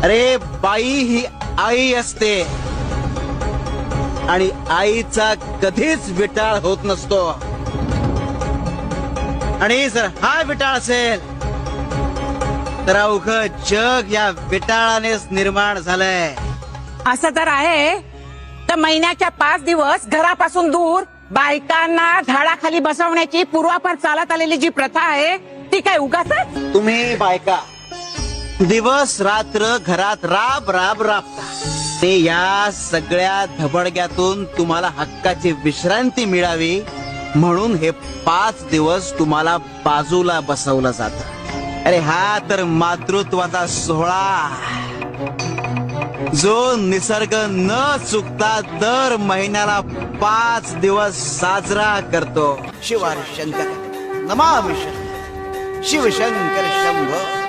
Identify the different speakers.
Speaker 1: अरे बाई ही आई असते आणि आईचा कधीच विटाळ होत नसतो. आणि जर हा विटाळ असेल तर अवघं जग या विटाळानेच निर्माण झालंय.
Speaker 2: असं जर आहे तर महिन्याच्या 5 दिवस घरापासून दूर बायकांना झाडाखाली बसवण्याची पूर्वापार चालत आलेली जी प्रथा आहे ती काय उगाच?
Speaker 1: तुम्ही बायका दिवस रात्र घरात राब राब राबता. ते या सगळ्या धबडग्यातून तुम्हाला हक्काची विश्रांती मिळावी म्हणून हे 5 दिवस तुम्हाला बाजूला बसवलं जात. अरे हा तर मातृत्वाचा सोहळा जो निसर्ग न चुकता दर महिन्याला 5 दिवस साजरा करतो. शिवार शंकर नमामि शंकर शिवशंकर शंभो.